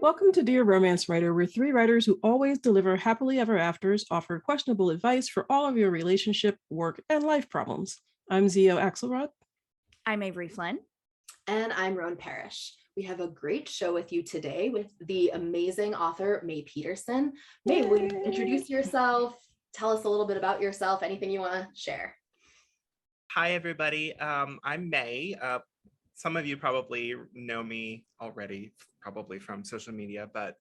Welcome to Dear Romance Writer, where three writers who always deliver happily ever afters offer questionable advice for all of your relationship, work, and life problems. I'm Zio Axelrod. I'm Avery Flynn. And I'm Roan Parrish. We have a great show with you today with the amazing author, May Peterson. May, will you introduce yourself? Tell us a little bit about yourself, anything you want to share. Hi, everybody. I'm May. Some of you probably know me already, probably from social media, but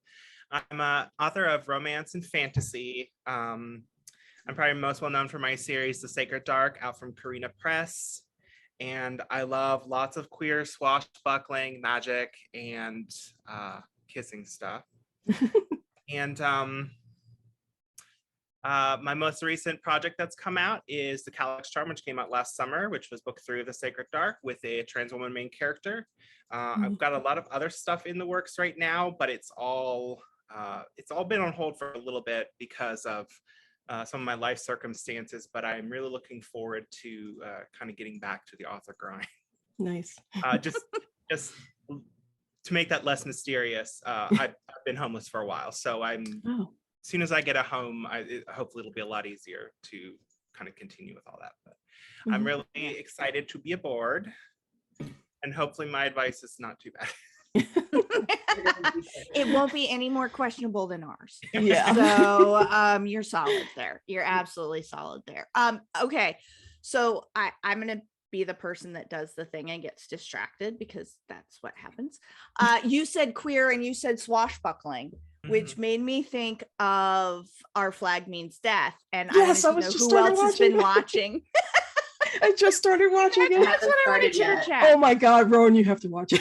I'm an author of romance and fantasy. I'm probably most well known for my series, The Sacred Dark, out from Carina Press. And I love lots of queer swashbuckling, magic, and kissing stuff. And my most recent project that's come out is The Calyx Charm, which came out last summer, which was book 3 of The Sacred Dark with a trans woman main character. I've got a lot of other stuff in the works right now, but it's all been on hold for a little bit because of some of my life circumstances, but I'm really looking forward to kind of getting back to the author grind. Nice. Just to make that less mysterious, I've been homeless for a while, so as soon as I get a home, hopefully it'll be a lot easier to kind of continue with all that. But I'm really excited to be aboard, and hopefully my advice is not too bad. It won't be any more questionable than ours. Yeah. So you're solid there. You're absolutely solid there. Okay. So I'm gonna be the person that does the thing and gets distracted because that's what happens. You said queer and you said swashbuckling, which made me think of Our Flag Means Death. And yes, I was just who else has been watching. I just started watching it. That's what I want to chit chat. Oh my God, Roan, you have to watch it.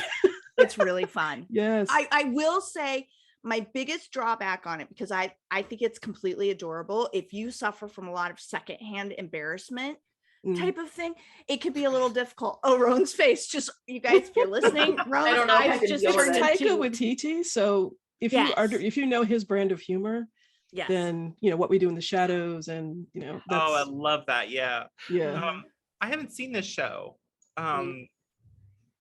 It's really fun. Yes. I will say my biggest drawback on it, because I think it's completely adorable. If you suffer from a lot of secondhand embarrassment type of thing, it could be a little difficult. Oh, Roan's face. Just, you guys, if you're listening, Roan's eyes just turned Taika Waititi. So if you know his brand of humor, then What We Do in the Shadows, and that's... Oh, I love that. Yeah. I haven't seen this show.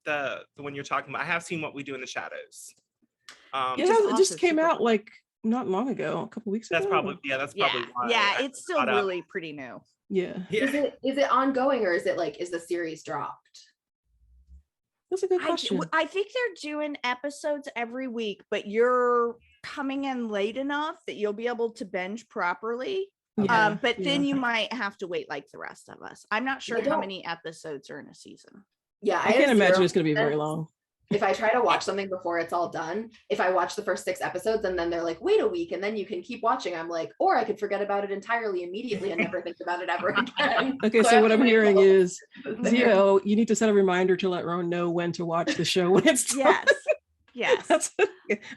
The one you're talking about. I have seen What We Do in the Shadows. It just came out like not long ago, a couple weeks ago. That's probably why. It's still really pretty new. Yeah. Is it ongoing, or is the series dropped? That's a good question. I think they're doing episodes every week, but you're coming in late enough that you'll be able to binge properly. But then you might have to wait like the rest of us. I'm not sure how many episodes are in a season. Yeah, I can't imagine it's going to be very long. If I try to watch something before it's all done, if I watch the first 6 episodes and then they're like, wait a week, and then you can keep watching, I'm like, or I could forget about it entirely immediately and never think about it ever again. Okay, so what I'm hearing is, Zio, you need to set a reminder to let Roan know when to watch the show when it's done. Yes.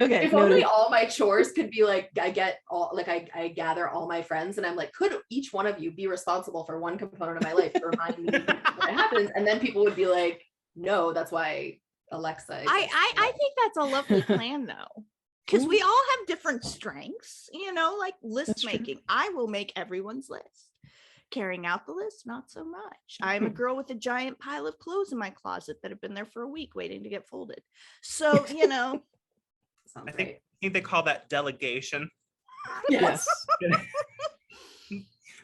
Okay. If only all my chores could be like, I gather all my friends and I'm like, could each one of you be responsible for one component of my life to remind me what happens? And then people would be like, no, that's why Alexa. I think that's a lovely plan though, because we all have different strengths, like list making. I will make everyone's list. Carrying out the list, not so much. I'm a girl with a giant pile of clothes in my closet that have been there for a week waiting to get folded. So, I think they call that delegation. Yes.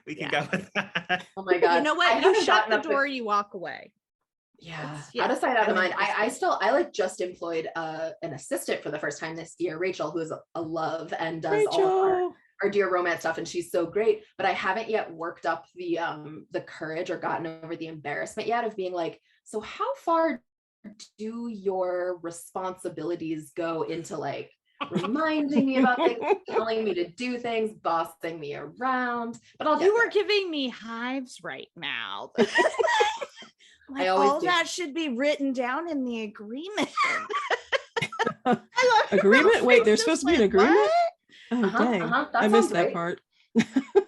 We can go with that. Oh my God. You know what? You shut the door, you walk away. Yeah. Out of sight, out of mind. I just employed an assistant for the first time this year, Rachel, who is a love and does all of our Dear Romance stuff, and she's so great, but I haven't yet worked up the courage or gotten over the embarrassment yet of being like, so how far do your responsibilities go into like reminding me about things, telling me to do things, bossing me around? But you are giving me hives right now. Like, all that should be written down in the agreement. Agreement? Wait, there's supposed to be an agreement? What? Oh, dang. I missed that part. Yeah,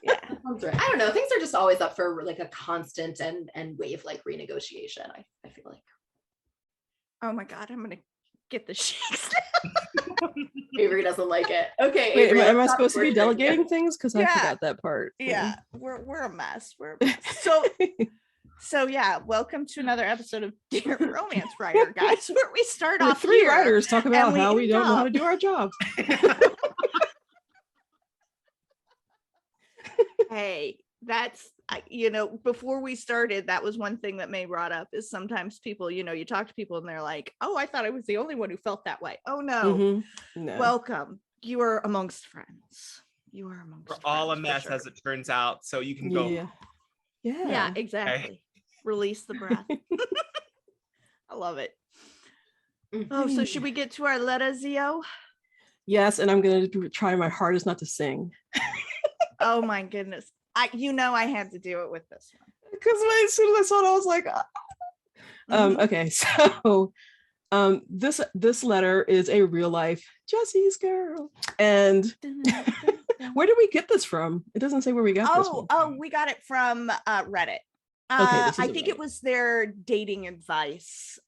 that sounds right. I don't know. Things are just always up for like a constant and wave like renegotiation. I feel like. Oh my God, I'm gonna get the shakes. Avery doesn't like it. Okay. Wait, Avery, am I supposed to be delegating things? Because I forgot that part. Yeah, we're a mess. We're a mess. So yeah, welcome to another episode of Dear Romance Writer, guys, where we start Where off three here writers talk about and we how we end don't know how to up- do our jobs. Hey, that's before we started, that was one thing that May brought up is sometimes people, you talk to people and they're like, oh, I thought I was the only one who felt that way. Oh no. Mm-hmm. No. Welcome. You are amongst friends. You are amongst We're friends, all a for mess sure. as it turns out. So you can go. Yeah. Yeah, exactly. Okay. Release the breath. I love it. Oh, so should we get to our letter, Zio? Yes, and I'm going to try my hardest not to sing. Oh my goodness. I had to do it with this one. Because as soon as I saw it, I was like, okay, so this letter is a real life Jessie's girl. And where did we get this from? It doesn't say where we got this one. Oh, we got it from Reddit. Okay, I think it was their dating advice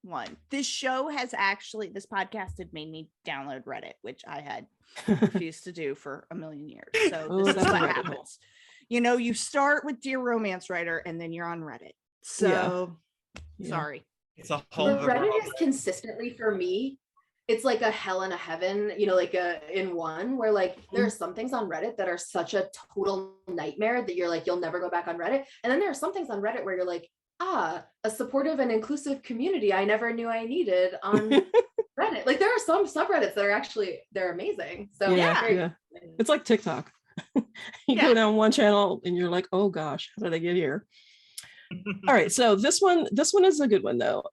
one. This podcast had made me download Reddit, which I had refused to do for a million years. So this is what happens. You start with Dear Romance Writer and then you're on Reddit. So sorry. It's a whole Reddit is consistently for me. It's like a hell and a heaven, like in one where like there are some things on Reddit that are such a total nightmare that you're like, you'll never go back on Reddit. And then there are some things on Reddit where you're like, a supportive and inclusive community I never knew I needed on Reddit. Like there are some subreddits that are they're amazing. So yeah. It's like TikTok. You go down one channel and you're like, oh gosh, how did I get here? All right, so this one is a good one though.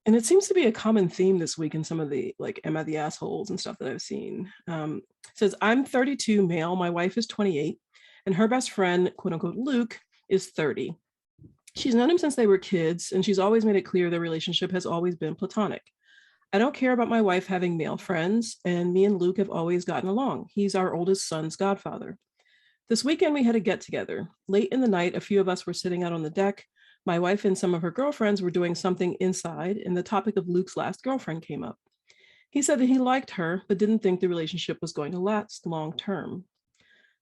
And it seems to be a common theme this week in some of the like Am I the Assholes and stuff that I've seen. It says, I'm 32 male, my wife is 28, and her best friend, quote unquote, Luke, is 30. She's known him since they were kids, and she's always made it clear their relationship has always been platonic. I don't care about my wife having male friends, and me and Luke have always gotten along. He's our oldest son's godfather. This weekend we had a get together. Late in the night, a few of us were sitting out on the deck. My wife and some of her girlfriends were doing something inside, and the topic of Luke's last girlfriend came up. He said that he liked her, but didn't think the relationship was going to last long term.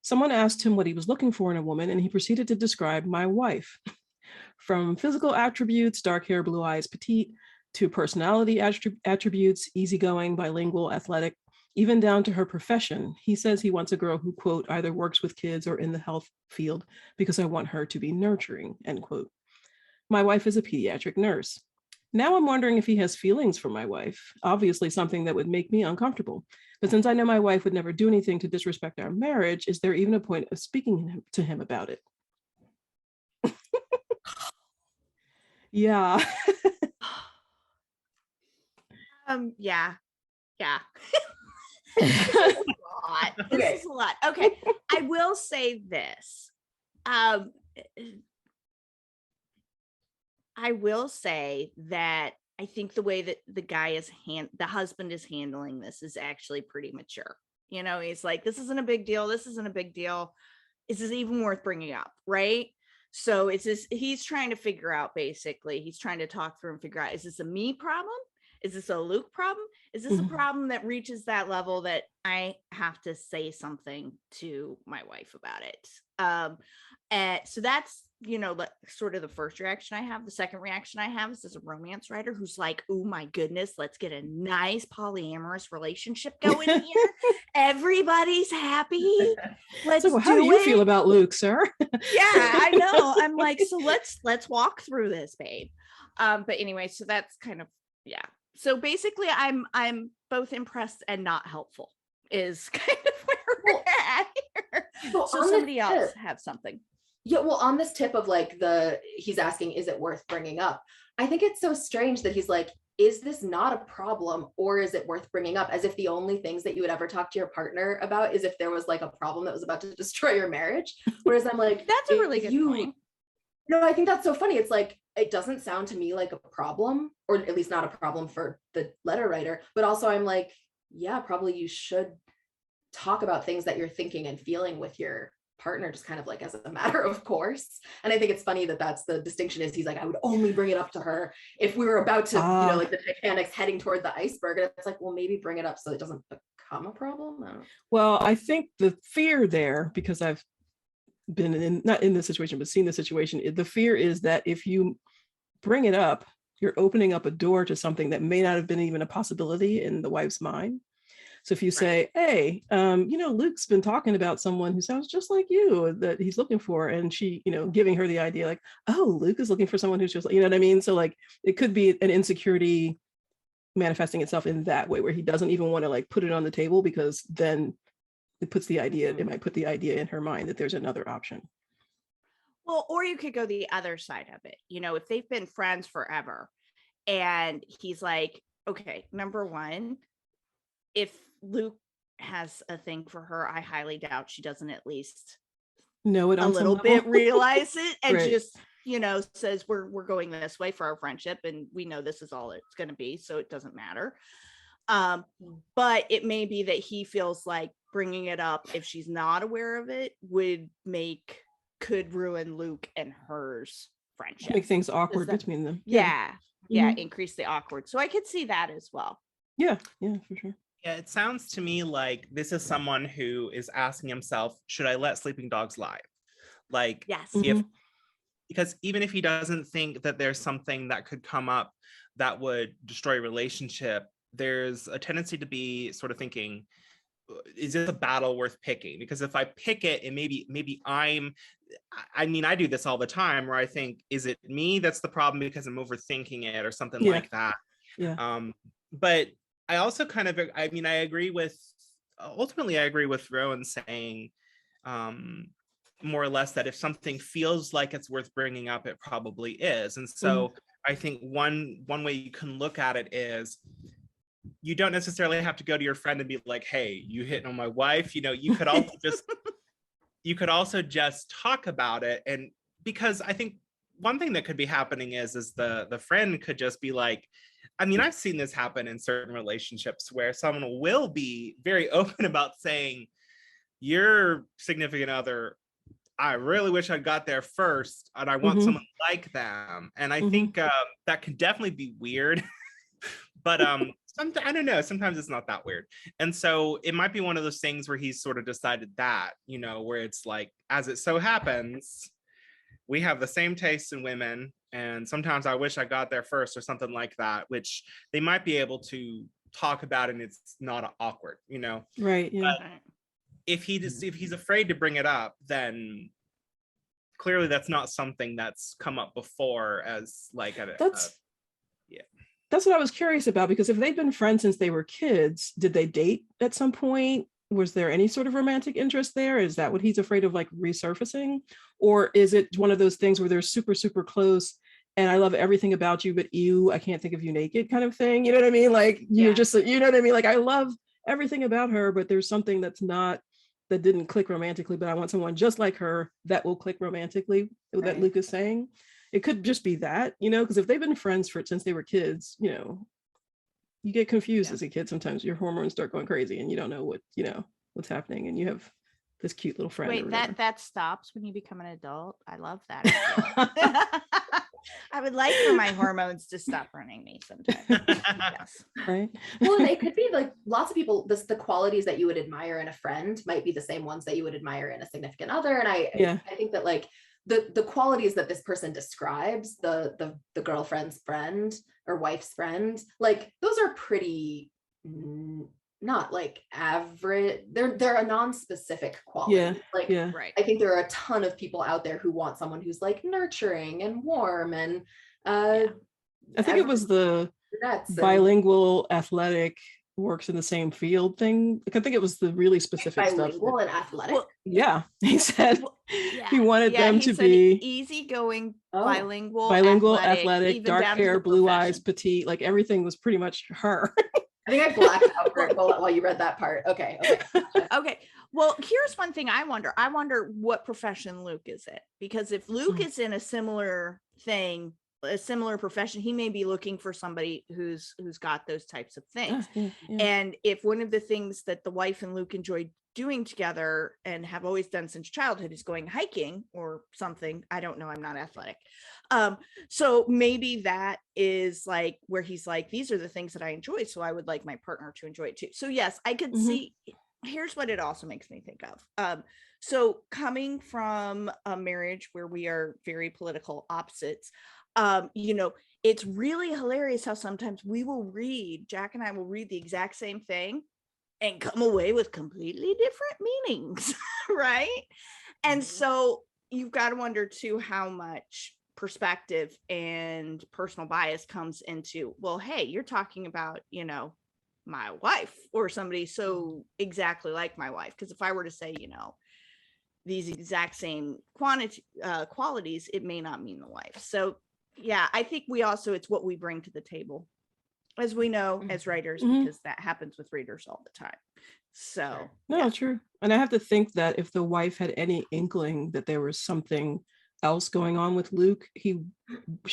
Someone asked him what he was looking for in a woman, and he proceeded to describe my wife. From physical attributes, dark hair, blue eyes, petite, to personality attributes, easygoing, bilingual, athletic, even down to her profession. He says he wants a girl who, quote, either works with kids or in the health field because I want her to be nurturing, end quote. My wife is a pediatric nurse. Now I'm wondering if he has feelings for my wife, obviously something that would make me uncomfortable. But since I know my wife would never do anything to disrespect our marriage, is there even a point of speaking to him about it? Yeah. Yeah. This is a lot. Okay. I will say this. I will say that I think the way that the husband is handling this is actually pretty mature. He's like, this isn't a big deal. This isn't a big deal. Is this even worth bringing up? Right. So he's trying to figure out, basically, he's trying to talk through and figure out, is this a me problem? Is this a Luke problem? Is this a problem that reaches that level that I have to say something to my wife about it? And so that's, sort of the first reaction I have. The second reaction I have is as a romance writer who's like, oh my goodness, let's get a nice polyamorous relationship going here. Everybody's happy. Let's so how do you feel about Luke, sir? Yeah, I know. I'm like, so let's walk through this, babe. But anyway, so that's kind of, yeah. So basically I'm both impressed and not helpful is kind of where we're at here. So somebody else have something. Yeah, well, on this tip of like he's asking, is it worth bringing up? I think it's so strange that he's like, is this not a problem or is it worth bringing up? As if the only things that you would ever talk to your partner about is if there was like a problem that was about to destroy your marriage. Whereas I'm like, that's a really good point. No, I think that's so funny. It's like, it doesn't sound to me like a problem, or at least not a problem for the letter writer, but also I'm like, yeah, probably you should talk about things that you're thinking and feeling with your partner, just kind of like as a matter of course. And I think it's funny that that's the distinction is he's like, I would only bring it up to her if we were about to, like the Titanic's heading toward the iceberg. And it's like, well, maybe bring it up so it doesn't become a problem. Well, I think the fear there, because I've been in, not in this situation, but seen the situation, the fear is that if you bring it up, you're opening up a door to something that may not have been even a possibility in the wife's mind. So if you say, hey, Luke's been talking about someone who sounds just like you that he's looking for, and she, giving her the idea like, oh, Luke is looking for someone who's just, you know what I mean? So like, it could be an insecurity manifesting itself in that way, where he doesn't even want to like put it on the table, because then it puts the idea, it might put the idea in her mind that there's another option. Well, or you could go the other side of it. If they've been friends forever and he's like, okay, number one, if Luke has a thing for her, I highly doubt she doesn't at least know it a on little some bit, level. realize it, and Right. just, says we're going this way for our friendship, and we know this is all it's going to be, so it doesn't matter. But it may be that he feels like bringing it up, if she's not aware of it, could ruin Luke and hers friendship, Make things awkward between them. Yeah, increase the awkward. So I could see that as well. Yeah, for sure. Yeah, it sounds to me like this is someone who is asking himself, should I let sleeping dogs lie? Like, yes, because even if he doesn't think that there's something that could come up that would destroy a relationship, there's a tendency to be sort of thinking, is this a battle worth picking? Because if I pick it, and maybe I do this all the time, where I think, is it me that's the problem because I'm overthinking it or something like that? Yeah. But I also ultimately I agree with Rowan saying, more or less, that if something feels like it's worth bringing up, it probably is. And so I think one way you can look at it is, you don't necessarily have to go to your friend and be like, hey, you hitting on my wife. You could also just talk about it. And because I think one thing that could be happening is the friend could just be like, I've seen this happen in certain relationships where someone will be very open about saying, your significant other, I really wish I got there first, and I want someone like them. And I think that can definitely be weird, but I don't know, sometimes it's not that weird. And so it might be one of those things where he's sort of decided that, where it's like, as it so happens, we have the same tastes in women, and sometimes I wish I got there first, or something like that, which they might be able to talk about, and it's not awkward, Right. Yeah. But if he's afraid to bring it up, then clearly that's not something that's come up before as like that's what I was curious about, because if they've been friends since they were kids, did they date at some point? Was there any sort of romantic interest there? Is that what he's afraid of, like resurfacing? Or is it one of those things where they're super, super close and I love everything about you, but I can't think of you naked kind of thing? You know what I mean? Like you're just, you know what I mean? Like I love everything about her, but there's something that didn't click romantically, but I want someone just like her that will click romantically, that Luke is saying. It could just be that, because if they've been friends since they were kids, you get confused as a kid. Sometimes your hormones start going crazy and you don't know what's happening, and you have this cute little friend. Wait, that stops when you become an adult? I love that. I would like for my hormones to stop running me sometimes. Yes. Right. Well, and it could be like lots of people, the qualities that you would admire in a friend might be the same ones that you would admire in a significant other. And I think that like the qualities that this person describes, the girlfriend's friend or wife's friend, like those are pretty not like average. They're a non-specific quality. I think there are a ton of people out there who want someone who's like nurturing and warm and I think it was the bilingual, athletic, works in the same field thing. Like, I think it was the really specific bilingual stuff. And athletic. Well, he said he wanted them to be easygoing, bilingual, athletic, dark hair, blue eyes, petite. Like everything was pretty much her. I think I blacked out while you read that part. Okay. Okay. Well, here's one thing I wonder. I wonder what profession Luke is in, because if Luke is in a similar thing, a similar profession, he may be looking for somebody who's got those types of things. And if one of the things that the wife and Luke enjoy doing together and have always done since childhood is going hiking or something, I don't know, I'm not athletic. So maybe that is like where he's like, these are the things that I enjoy, so I would like my partner to enjoy it too. So yes, I could see. Here's what it also makes me think of. So coming from a marriage where we are very political opposites, it's really hilarious how sometimes Jack and I will read the exact same thing and come away with completely different meanings, right? And so you've got to wonder too how much perspective and personal bias comes into, well, hey, you're talking about, my wife or somebody so exactly like my wife. Because if I were to say, these exact same qualities, it may not mean the wife. So yeah, I think it's what we bring to the table, as we know as writers, because that happens with readers all the time. So no, true. And I have to think that if the wife had any inkling that there was something else going on with Luke, she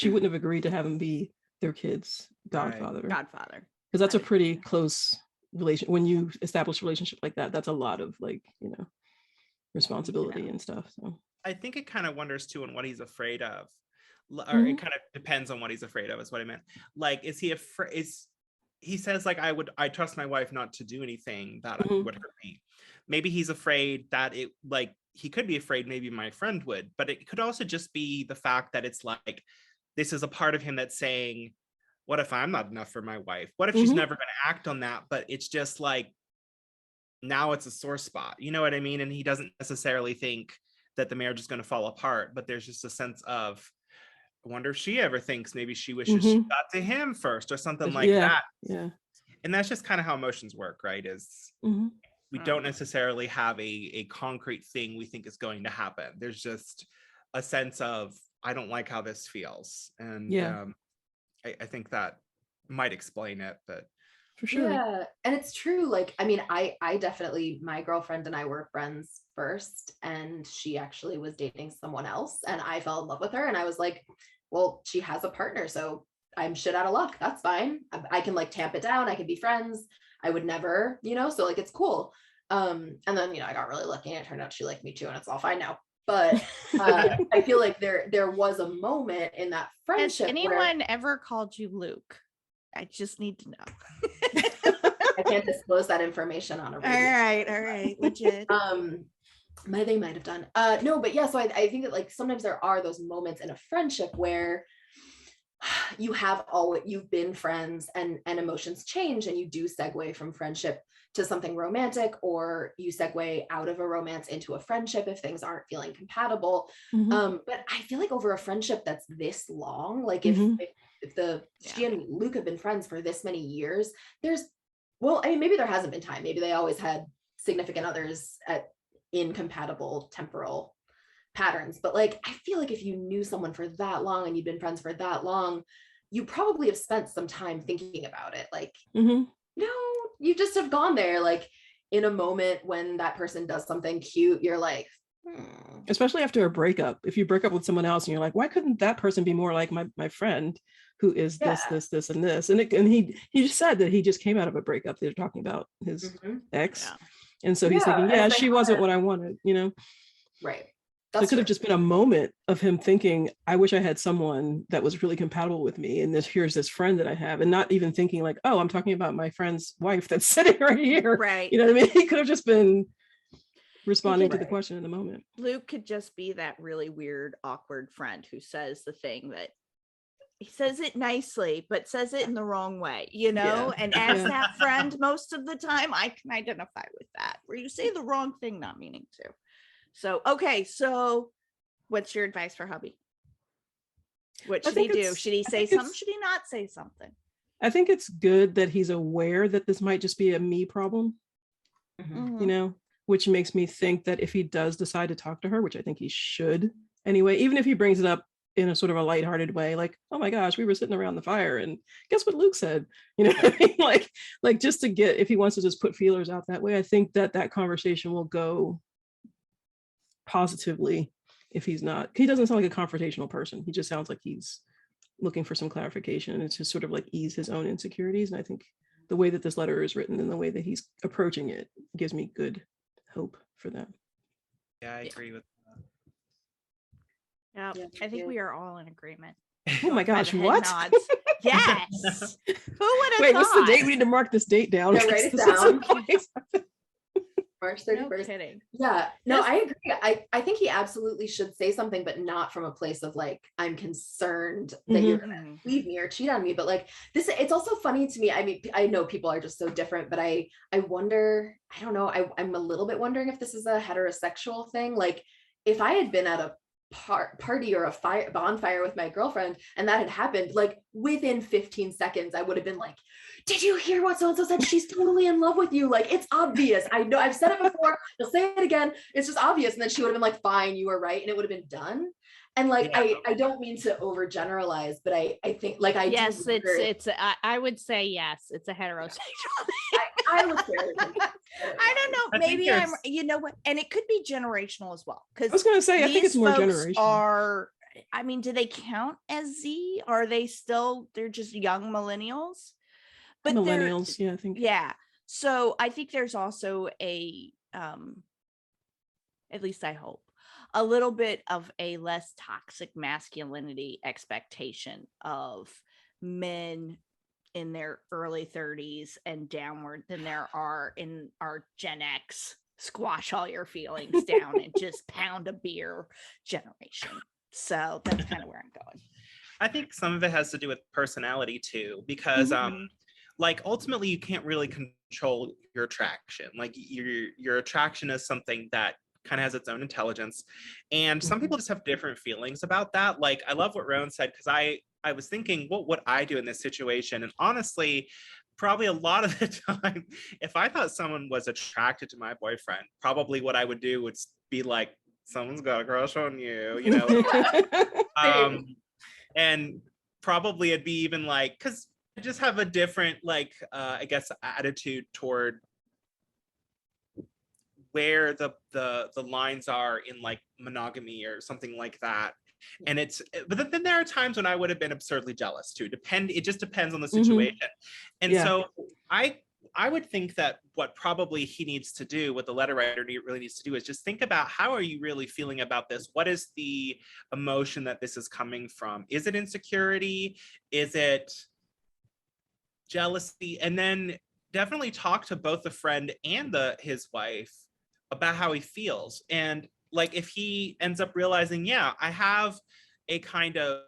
wouldn't have agreed to have him be their kid's godfather. Godfather. Because that's a pretty close relation. When you establish a relationship like that, that's a lot of responsibility and stuff. So I think it kind of wonders too on what he's afraid of, or it kind of depends on what he's afraid of, is what I meant. Like, is he afraid? He says, like, I trust my wife not to do anything that would hurt me. Maybe he's afraid that he could be afraid maybe my friend would, but it could also just be the fact that it's like, this is a part of him that's saying, what if I'm not enough for my wife? What if she's never going to act on that? But it's just like, now it's a sore spot, you know what I mean? And he doesn't necessarily think that the marriage is going to fall apart, but there's just a sense of, I wonder if she ever thinks maybe she wishes she got to him first or something like that. Yeah. And that's just kind of how emotions work, right? Is we don't necessarily have a concrete thing we think is going to happen. There's just a sense of, I don't like how this feels. And I think that might explain it, but for sure. Yeah, and it's true. Like, I mean, I definitely, my girlfriend and I were friends first, and she actually was dating someone else, and I fell in love with her, and I was like, well, she has a partner, so I'm shit out of luck. That's fine. I can like tamp it down. I can be friends. I would never, so like, it's cool. And then, I got really lucky and it turned out she liked me too, and it's all fine now. But I feel like there was a moment in that friendship. Has anyone ever called you Luke? I just need to know. I can't disclose that information on a radio. All right, legit. They might have done. No, but yeah, so I think that like sometimes there are those moments in a friendship where you've been friends and emotions change, and you do segue from friendship to something romantic, or you segue out of a romance into a friendship if things aren't feeling compatible. But I feel like over a friendship that's this long, like if she and Luke have been friends for this many years, maybe there hasn't been time. Maybe they always had significant others at incompatible temporal patterns. But like, I feel like if you knew someone for that long and you've been friends for that long, you probably have spent some time thinking about it. Like, no, you just have gone there. Like, in a moment when that person does something cute, you're like, especially after a breakup. If you break up with someone else and you're like, why couldn't that person be more like my friend who is this and this? And he just said that he just came out of a breakup. They're talking about his ex. And so he's thinking, she wasn't what I wanted, Right. So it could have just been a moment of him thinking, I wish I had someone that was really compatible with me. And here's this friend that I have, and not even thinking like, oh, I'm talking about my friend's wife that's sitting right here. Right. You know what I mean? He could have just been responding to the question in the moment. Luke could just be that really weird, awkward friend who says the thing that he says it nicely, but says it in the wrong way, and as that friend, most of the time I can identify with that, where you say the wrong thing, not meaning to. So, okay. So what's your advice for hubby? What should he do? Should he say something? Should he not say something? I think it's good that he's aware that this might just be a me problem, which makes me think that if he does decide to talk to her, which I think he should anyway, even if he brings it up in a sort of a lighthearted way, like, oh my gosh, we were sitting around the fire and guess what Luke said, what I mean? Like just to get, if he wants to just put feelers out that way, I think that conversation will go positively. If he doesn't sound like a confrontational person. He just sounds like he's looking for some clarification and to sort of like ease his own insecurities. And I think the way that this letter is written and the way that he's approaching it gives me good hope for that. Yeah, I agree with that. Yeah, I think we are all in agreement. Oh my gosh, what? Yes. Who would have Wait, thought? what's the date? We need to mark this date down. Yeah, write it down. March 31st. No kidding. Yeah, no, I agree. I think he absolutely should say something, but not from a place of like, I'm concerned that you're gonna leave me or cheat on me. But like this, it's also funny to me. I mean, I know people are just so different, but I wonder, I don't know, I'm a little bit wondering if this is a heterosexual thing. Like if I had been at a party or a bonfire with my girlfriend and that had happened, like within 15 seconds I would have been like, did you hear what so-and-so said? She's totally in love with you. Like it's obvious. I know, I've said it before, I'll say it again, it's just obvious. And then she would have been like, fine, you were right, and it would have been done. And like I don't mean to overgeneralize, but I think like yes, it's I would say yes, it's a heterosexual. I would say I don't know. Maybe I'm, you know what, and it could be generational as well. Because I was gonna say I think it's more generational. I mean, do they count as Z? Are they still, they're just young millennials? But millennials, yeah, I think. Yeah. So I think there's also a at least I hope, a little bit of a less toxic masculinity expectation of men in their early 30s and downward than there are in our Gen X squash all your feelings down and just pound a beer generation. So that's kind of where I'm going. I think some of it has to do with personality too, because like ultimately you can't really control your attraction. Like your attraction is something that kind of has its own intelligence, and some people just have different feelings about that. Like I love what Roan said, because I was thinking, what would I do in this situation? And honestly, probably a lot of the time, if I thought someone was attracted to my boyfriend, probably what I would do would be like, someone's got a crush on you, you know. And probably it'd be even like, because I just have a different, like, I guess, attitude toward where the lines are in like monogamy or something like that. And but then there are times when I would have been absurdly jealous too. It just depends on the situation. And so I would think that what probably he needs to do, what the letter writer really needs to do, is just think about, how are you really feeling about this? What is the emotion that this is coming from? Is it insecurity? Is it jealousy? And then definitely talk to both the friend and his wife about how he feels. And like, if he ends up realizing, yeah, I have a kind of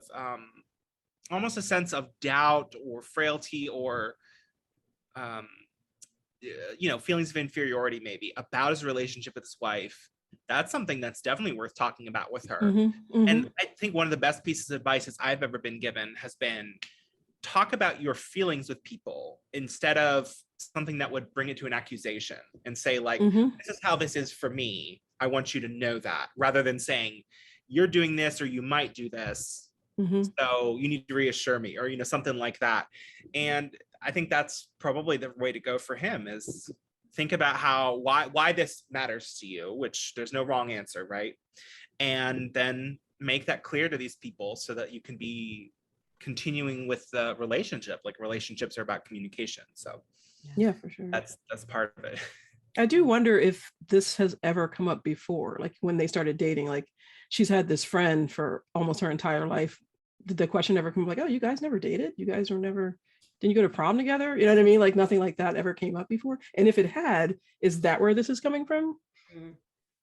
almost a sense of doubt or frailty or you know, feelings of inferiority maybe about his relationship with his wife, that's something that's definitely worth talking about with her. And I think one of the best pieces of advice I've ever been given has been, talk about your feelings with people instead of something that would bring it to an accusation, and say like, this is how this is for me, I want you to know that, rather than saying you're doing this or you might do this, so you need to reassure me, or, you know, something like that. And I think that's probably the way to go for him, is think about why this matters to you, which there's no wrong answer, right? And then make that clear to these people so that you can be continuing with the relationship. Like, relationships are about communication. So yeah, for sure. That's part of it. I do wonder if this has ever come up before, like when they started dating. Like, she's had this friend for almost her entire life. Did the question ever come like, oh, you guys never dated? You guys were never, didn't you go to prom together? You know what I mean? Like, nothing like that ever came up before. And if it had, is that where this is coming from?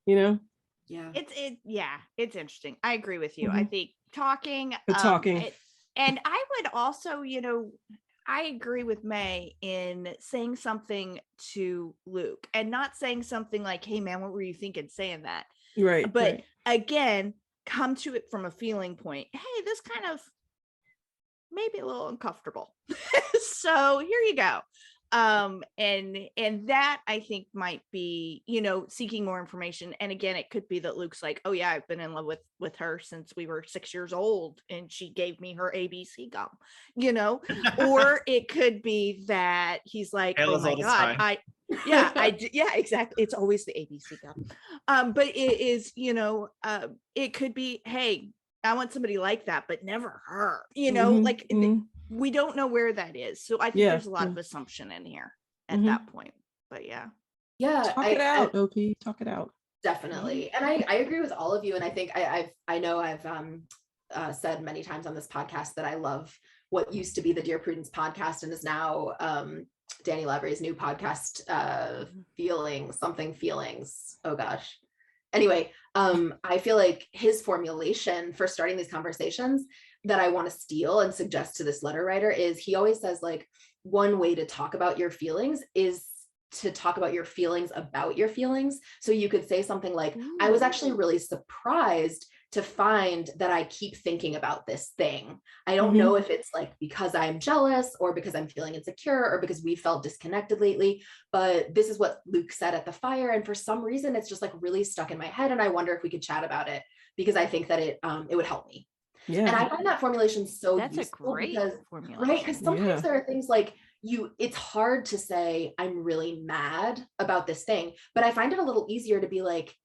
You know? Yeah. It's interesting. I agree with you. I think talking. And I would also, you know, I agree with May in saying something to Luke, and not saying something like, hey man, what were you thinking saying that? Right. But again, come to it from a feeling point. Hey, this kind of maybe a little uncomfortable. So here you go. And that I think might be, you know, seeking more information. And again, it could be that Luke's like, oh yeah, I've been in love with her since we were 6 years old and she gave me her ABC gum, you know. Or it could be that he's like, oh my God, yeah, exactly. It's always the ABC gum. But it is, you know, it could be, hey, I want somebody like that, but never her, you know, like we don't know where that is. So I think there's a lot of assumption in here at that point. But yeah. Talk it out, OP. Talk it out. Definitely. And I agree with all of you. And I think I know I've said many times on this podcast that I love what used to be the Dear Prudence podcast and is now Danny Lavery's new podcast, Feelings. Oh gosh. Anyway, I feel like his formulation for starting these conversations that I want to steal and suggest to this letter writer is he always says like, one way to talk about your feelings is to talk about your feelings about your feelings. So you could say something like, I was actually really surprised to find that I keep thinking about this thing. I don't know if it's like because I'm jealous or because I'm feeling insecure or because we felt disconnected lately, but this is what Luke said at the fire. And for some reason, it's just like really stuck in my head. And I wonder if we could chat about it because I think that it would help me. Yeah. And I find that formulation so that's useful a great because, formulation. right? Because sometimes there are things like it's hard to say, I'm really mad about this thing, but I find it a little easier to be like,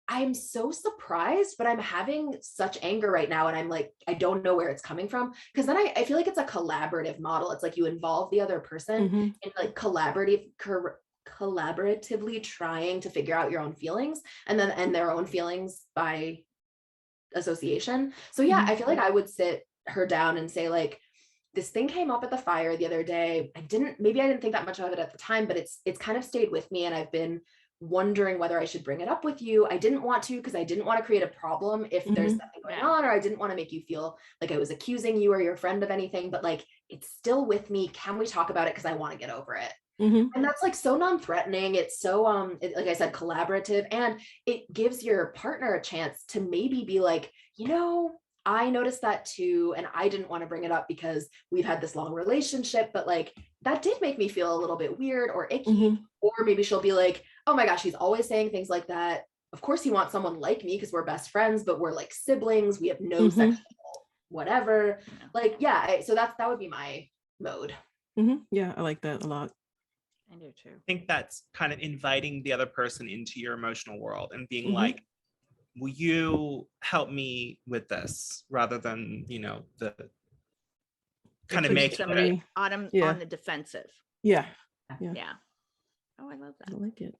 I'm so surprised, but I'm having such anger right now. And I'm like, I don't know where it's coming from. Because then I feel like it's a collaborative model. It's like you involve the other person in like collaboratively trying to figure out your own feelings and their own feelings by association. So yeah, I feel like I would sit her down and say like, this thing came up at the fire the other day. Maybe I didn't think that much of it at the time, but it's kind of stayed with me. And I've been wondering whether I should bring it up with you. I didn't want to because I didn't want to create a problem if there's something going on, or I didn't want to make you feel like I was accusing you or your friend of anything, but like, it's still with me. Can we talk about it? Because I want to get over it. And that's like so non-threatening. It's so, like I said, collaborative, and it gives your partner a chance to maybe be like, I noticed that too. And I didn't want to bring it up because we've had this long relationship, but like, that did make me feel a little bit weird or icky. Or maybe she'll be like, oh my gosh, he's always saying things like that. Of course he wants someone like me because we're best friends, but we're like siblings. We have no sexual whatever. Like, yeah. So that would be my mode. Yeah, I like that a lot. I do too. I think that's kind of inviting the other person into your emotional world and being like, will you help me with this, rather than, the kind of making somebody on the defensive. Yeah. Oh, I love that. I like it.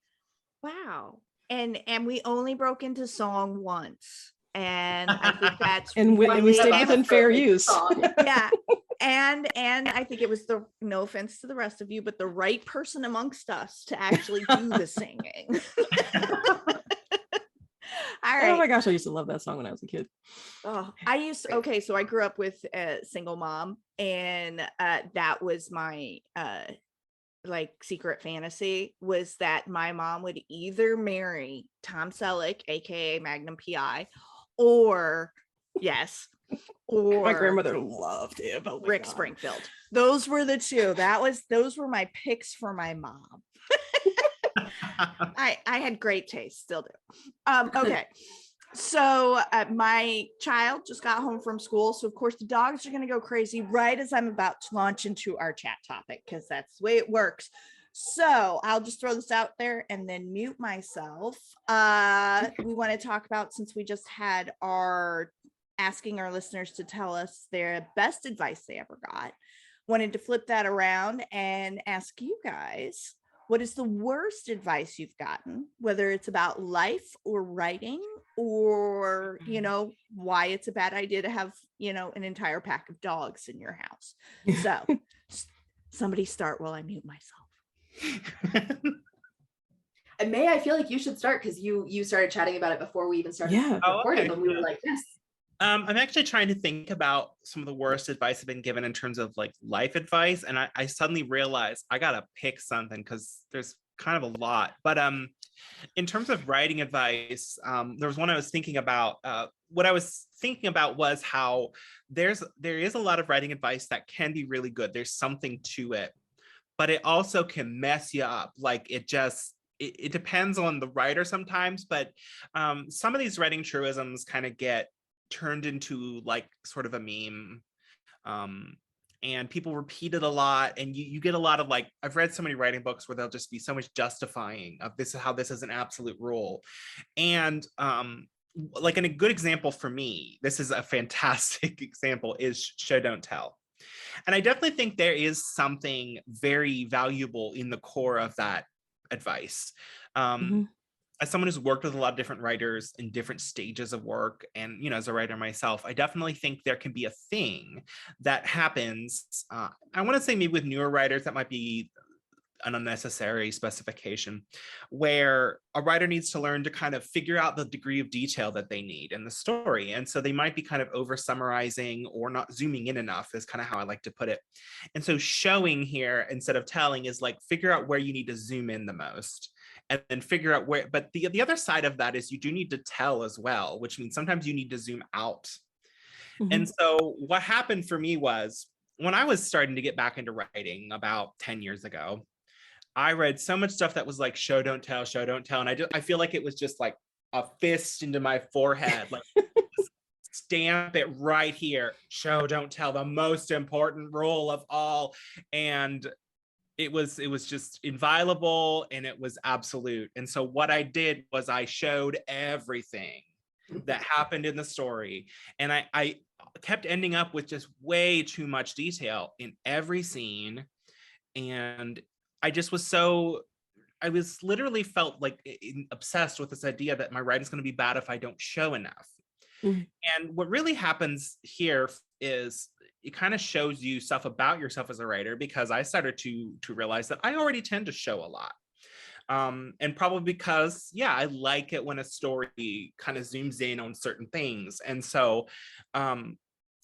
Wow. And we only broke into song once. And I think that's and we stayed within fair use. Yeah. And I think it was no offense to the rest of you, but the right person amongst us to actually do the singing. All right. Oh my gosh, I used to love that song when I was a kid. Oh, so I grew up with a single mom, and that was my like secret fantasy, was that my mom would either marry Tom Selleck, aka Magnum PI, or my grandmother loved him. Oh Rick God. Springfield. Those were the two. Those were my picks for my mom. I had great taste, still do. Okay. So my child just got home from school. So of course the dogs are going to go crazy right as I'm about to launch into our chat topic, because that's the way it works. So I'll just throw this out there and then mute myself. We want to talk about, since we just had asking our listeners to tell us their best advice they ever got, wanted to flip that around and ask you guys, what is the worst advice you've gotten, whether it's about life or writing, or, why it's a bad idea to have, an entire pack of dogs in your house. So somebody start while I mute myself. And May, I feel like you should start, because you started chatting about it before we even started recording, and we were like, yes. I'm actually trying to think about some of the worst advice I've been given in terms of like life advice. And I suddenly realized I got to pick something, because there's kind of a lot. But in terms of writing advice, there was one I was thinking about. What I was thinking about was how there is a lot of writing advice that can be really good. There's something to it, but it also can mess you up. Like it depends on the writer sometimes, but some of these writing truisms kind of get turned into like sort of a meme, and people repeat it a lot, and you get a lot of, like, I've read so many writing books where there'll just be so much justifying of this is how this is an absolute rule. And like, a good example for me, this is a fantastic example, is show don't tell. And I definitely think there is something very valuable in the core of that advice. As someone who's worked with a lot of different writers in different stages of work, and, as a writer myself, I definitely think there can be a thing that happens. I want to say maybe with newer writers, that might be an unnecessary specification, where a writer needs to learn to kind of figure out the degree of detail that they need in the story. And so they might be kind of over summarizing or not zooming in enough, is kind of how I like to put it. And so showing here instead of telling is like, figure out where you need to zoom in the most, and then figure out where, but the other side of that is you do need to tell as well, which means sometimes you need to zoom out. And so what happened for me was, when I was starting to get back into writing about 10 years ago, I read so much stuff that was like, show, don't tell, show, don't tell. And I feel like it was just like a fist into my forehead, like stamp it right here. Show, don't tell, the most important rule of all. And it was just inviolable, and it was absolute. And so what I did was I showed everything that happened in the story. And I kept ending up with just way too much detail in every scene. And I was literally felt like obsessed with this idea that my writing's going to be bad if I don't show enough. And what really happens here is it kind of shows you stuff about yourself as a writer, because I started to realize that I already tend to show a lot. And probably because, yeah, I like it when a story kind of zooms in on certain things. And so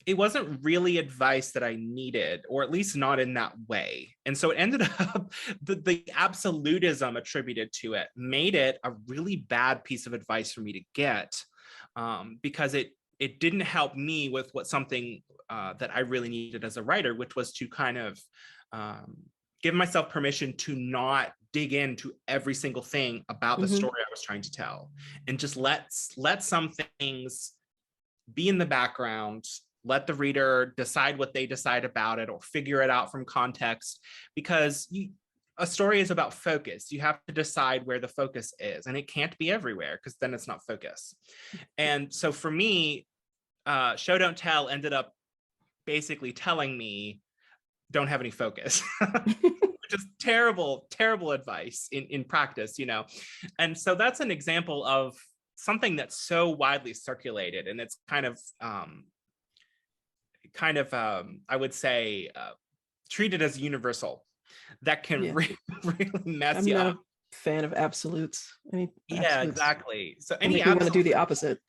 it wasn't really advice that I needed, or at least not in that way. And so it ended up, the absolutism attributed to it made it a really bad piece of advice for me to get, because it didn't help me with something that I really needed as a writer, which was to kind of give myself permission to not dig into every single thing about the story I was trying to tell, and just let some things be in the background. Let the reader decide what they decide about it, or figure it out from context, because a story is about focus. You have to decide where the focus is, and it can't be everywhere, because then it's not focus. And so for me, show, don't tell ended up basically telling me, don't have any focus, which is terrible advice in practice, And so that's an example of something that's so widely circulated, and it's kind of I would say treated as universal, that can really mess you up. I'm not a fan of absolutes. Exactly. So any want to do the opposite.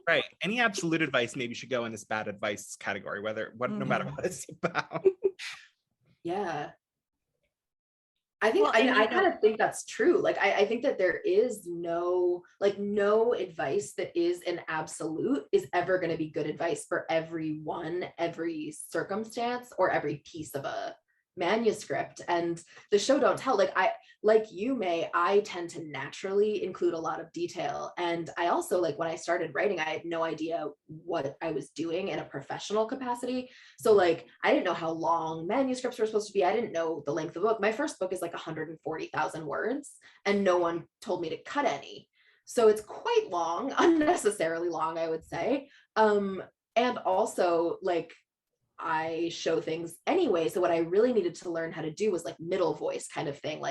Right. Any absolute advice maybe should go in this bad advice category, no matter what it's about. Yeah. I kind of think that's true. Like, I think that there is no advice that is an absolute is ever going to be good advice for everyone, every circumstance, or every piece of a manuscript. And the show, don't tell, like you, May, I tend to naturally include a lot of detail. And I also, when I started writing, I had no idea what I was doing in a professional capacity. So I didn't know how long manuscripts were supposed to be. I didn't know the length of the book. My first book is 140,000 words, and no one told me to cut any. So it's quite long, unnecessarily long, I would say. And also, I show things anyway. So what I really needed to learn how to do was middle voice kind of thing.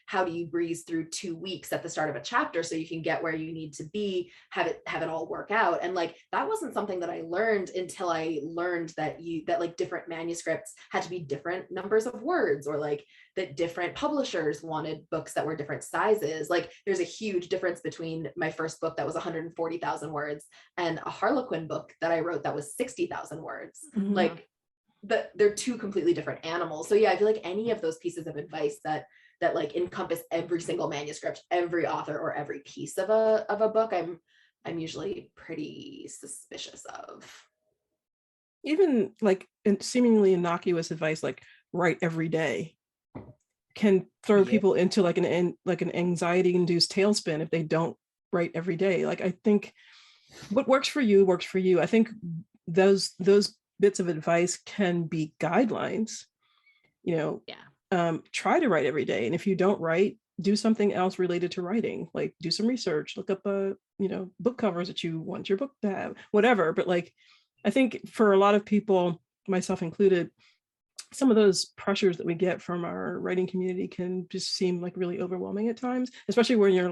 How do you breeze through 2 weeks at the start of a chapter so you can get where you need to be, have it all work out. And that wasn't something that I learned until I learned that different manuscripts had to be different numbers of words, or that different publishers wanted books that were different sizes. There's a huge difference between my first book that was 140,000 words and a Harlequin book that I wrote that was 60,000 words. They're two completely different animals. So yeah, I feel like any of those pieces of advice that encompass every single manuscript, every author, or every piece of a book, I'm usually pretty suspicious of. Even seemingly innocuous advice, write every day, can throw people into an anxiety-induced tailspin if they don't write every day. I think what works for you works for you. I think those bits of advice can be guidelines. Try to write every day, and if you don't write, do something else related to writing, do some research, look up book covers that you want your book to have, whatever. But I think for a lot of people, myself included, some of those pressures that we get from our writing community can just seem really overwhelming at times, especially when you're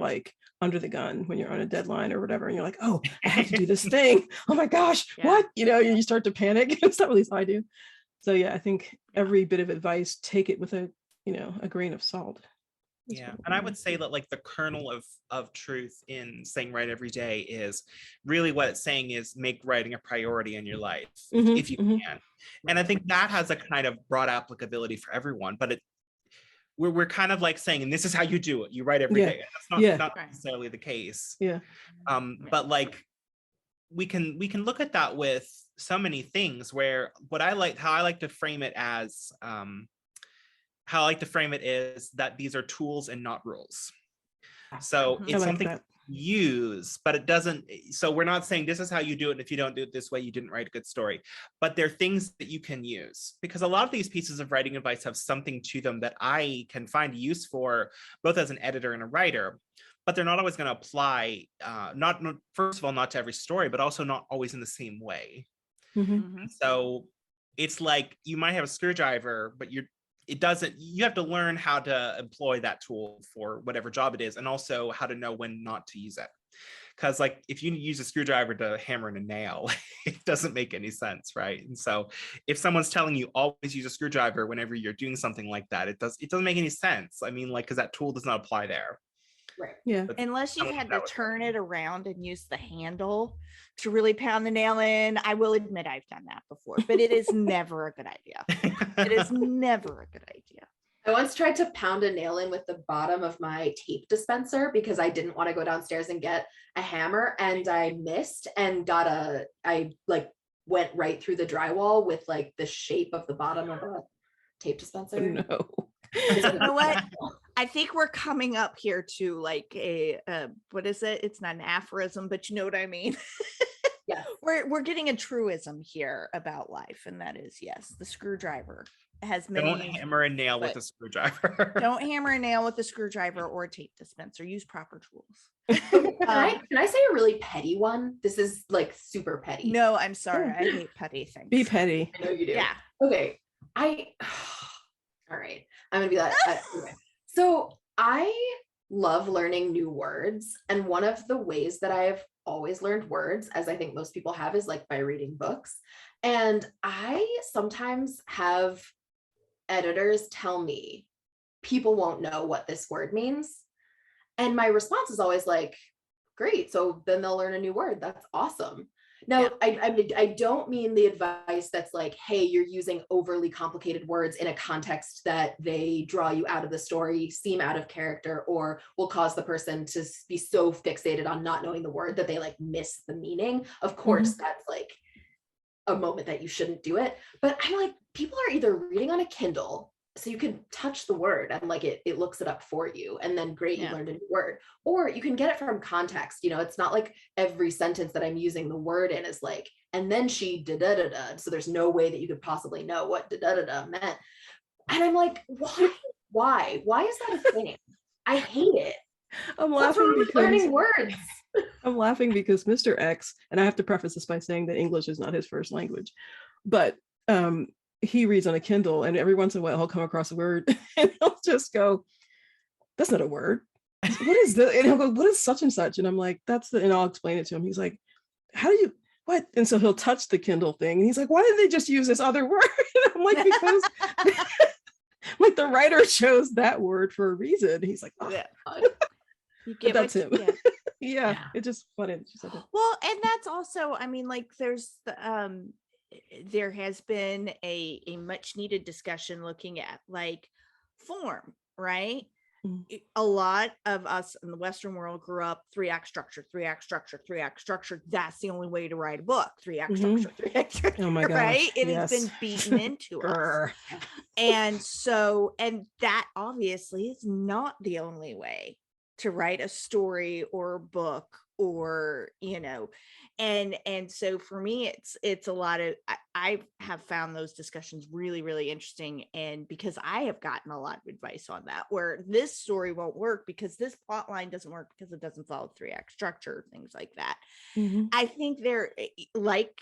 under the gun, when you're on a deadline or whatever, and you're oh, I have to do this thing, oh my gosh, what, you start to panic. It's not at least I do. So yeah, I think every bit of advice, take it with a a grain of salt. Yeah, and I would say that like the kernel of truth in saying write every day is really what it's saying is make writing a priority in your life if you can. And I think that has a kind of broad applicability for everyone, but we're kind of like saying, and this is how you do it. You write every day. That's not necessarily the case. Yeah. But like we can look at that with so many things where how I like to frame it as how I like to frame it is that these are tools and not rules. So it's something to use, but it doesn't. So we're not saying this is how you do it. And if you don't do it this way, you didn't write a good story. But they're things that you can use, because a lot of these pieces of writing advice have something to them that I can find use for both as an editor and a writer. But they're not always going to apply, not first of all, not to every story, but also not always in the same way. So it's like you might have a screwdriver, but you have to learn how to employ that tool for whatever job it is, and also how to know when not to use it. Because like if you use a screwdriver to hammer in a nail, it doesn't make any sense, right? And so if someone's telling you always use a screwdriver whenever you're doing something like that, it doesn't make any sense. I mean, like, because that tool does not apply there. Right. Yeah. Unless you've had to turn it around and use the handle to really pound the nail in. I will admit I've done that before, but it is never a good idea. It is never a good idea. I once tried to pound a nail in with the bottom of my tape dispenser because I didn't want to go downstairs and get a hammer, and I missed and I went right through the drywall with like the shape of the bottom of a tape dispenser. No. You know what? I think we're coming up here to like a what is it? It's not an aphorism, but you know what I mean. Yeah, we're getting a truism here about life, and that is, yes, the screwdriver has many. Don't hammer a nail with a screwdriver. Don't hammer a nail with a screwdriver or a tape dispenser. Use proper tools. Can I say a really petty one? This is like super petty. No, I'm sorry. I hate petty things. Be petty. I know you do. Yeah. Okay. All right. I'm gonna be like, anyway. So I love learning new words, and one of the ways that I've always learned words, as I think most people have, is like by reading books. And I sometimes have editors tell me people won't know what this word means, and my response is always like, great, so then they'll learn a new word. That's awesome. Now, yeah. I don't mean the advice that's like, hey, you're using overly complicated words in a context that they draw you out of the story, seem out of character, or will cause the person to be so fixated on not knowing the word that they like miss the meaning. Of course, that's like a moment that you shouldn't do it. But I'm like, people are either reading on a Kindle, so you can touch the word and like it looks it up for you, and then great, you learned a new word. Or you can get it from context. You know, it's not like every sentence that I'm using the word in is like, and then she da-da-da-da. So there's no way that you could possibly know what da-da-da-da meant. And I'm like, why? Why is that a thing? I hate it. I'm laughing because learning words. I'm laughing because Mr. X, and I have to preface this by saying that English is not his first language, but he reads on a Kindle, and every once in a while he'll come across a word and he'll just go, that's not a word. What is this? And he'll go, what is such and such? And I'm like, and I'll explain it to him. He's like, how do you, what? And so he'll touch the Kindle thing and he's like, why did they just use this other word? And I'm like, because like the writer chose that word for a reason. He's like, oh, you get that's him. Yeah, it's just funny. Well, and that's also, I mean, like there has been a much needed discussion looking at like form, right? A lot of us in the Western world grew up 3-act structure. That's the only way to write a book. 3-act structure, 3-act structure. Oh my gosh, right? It has been beaten into us. And that obviously is not the only way to write a story or a book, or and so for me it's a lot of, I have found those discussions really, really interesting, and because I have gotten a lot of advice on that, where this story won't work because this plot line doesn't work because it doesn't follow 3-act structure, things like that. I think they're like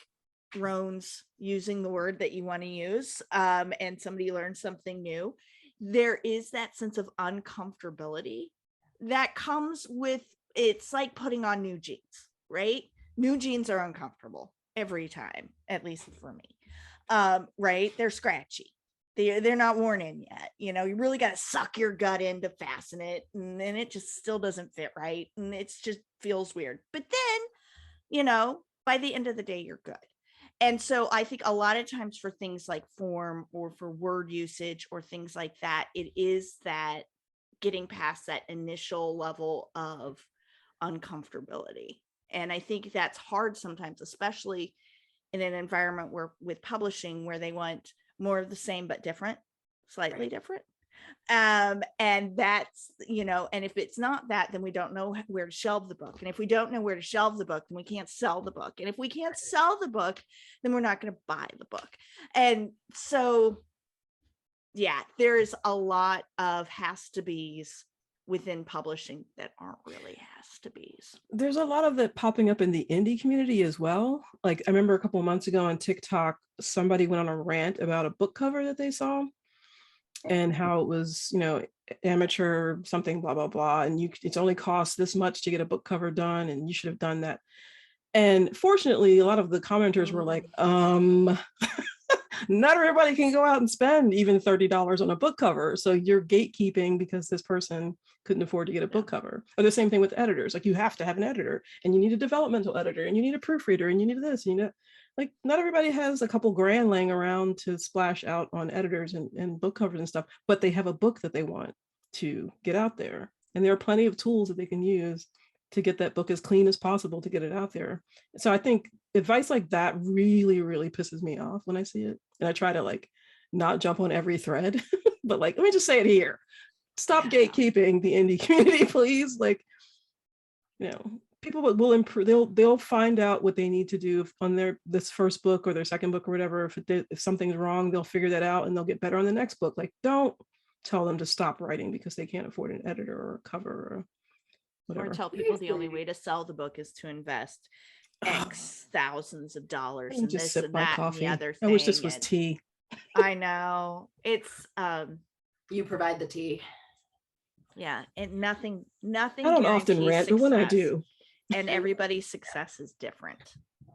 Roan's using the word that you want to use, and somebody learns something new. There is that sense of uncomfortability that comes with, it's like putting on new jeans, right? New jeans are uncomfortable every time, at least for me. Right? They're scratchy. They're not worn in yet. You know, you really got to suck your gut in to fasten it, and then it just still doesn't fit right, and it's just feels weird. But then, you know, by the end of the day, you're good. And so I think a lot of times for things like form or for word usage or things like that, it is that getting past that initial level of uncomfortability. And I think that's hard sometimes, especially in an environment where with publishing, where they want more of the same but different, slightly different. And that's, you know, and if it's not that, then we don't know where to shelve the book. And if we don't know where to shelve the book, then we can't sell the book. And if we can't sell the book, then we're not going to buy the book. And so, yeah, there's a lot of has to be's within publishing that aren't really has to be's. There's a lot of it popping up in the indie community as well. Like I remember a couple of months ago on TikTok, somebody went on a rant about a book cover that they saw and how it was, you know, amateur something, blah, blah, blah. And it's only cost this much to get a book cover done, and you should have done that. And fortunately, a lot of the commenters were like, not everybody can go out and spend even $30 on a book cover. So you're gatekeeping because this person couldn't afford to get a book cover. Or the same thing with editors. Like you have to have an editor, and you need a developmental editor, and you need a proofreader, and you need this, and you know, like not everybody has a couple grand laying around to splash out on editors and book covers and stuff, but they have a book that they want to get out there. And there are plenty of tools that they can use to get that book as clean as possible to get it out there. So I think advice like that really, really pisses me off when I see it. And I try to like not jump on every thread, but like, let me just say it here. Stop gatekeeping the indie community, please. Like, you know, people will improve. They'll find out what they need to do on this first book or their second book or whatever. If something's wrong, they'll figure that out and they'll get better on the next book. Like, don't tell them to stop writing because they can't afford an editor or a cover or whatever. Or tell people the only way to sell the book is to invest X thousands of dollars and just this sip and my that coffee. and the other thing. I wish this was tea. I know. It's you provide the tea. Yeah, and nothing I don't often rant, but when I do. And everybody's success is different.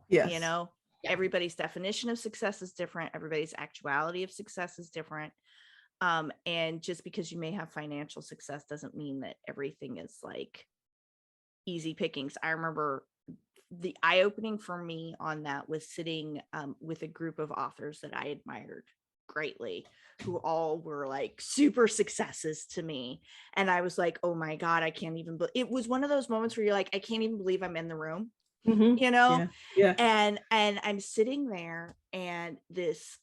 Yes. You know, everybody's definition of success is different. Everybody's actuality of success is different. And just because you may have financial success doesn't mean that everything is like easy pickings. I remember the eye-opening for me on that was sitting with a group of authors that I admired greatly, who all were like super successes to me. And I was like, oh my God, I can't even believe it was one of those moments where you're like, I can't even believe I'm in the room, you know? Yeah. And I'm sitting there, and this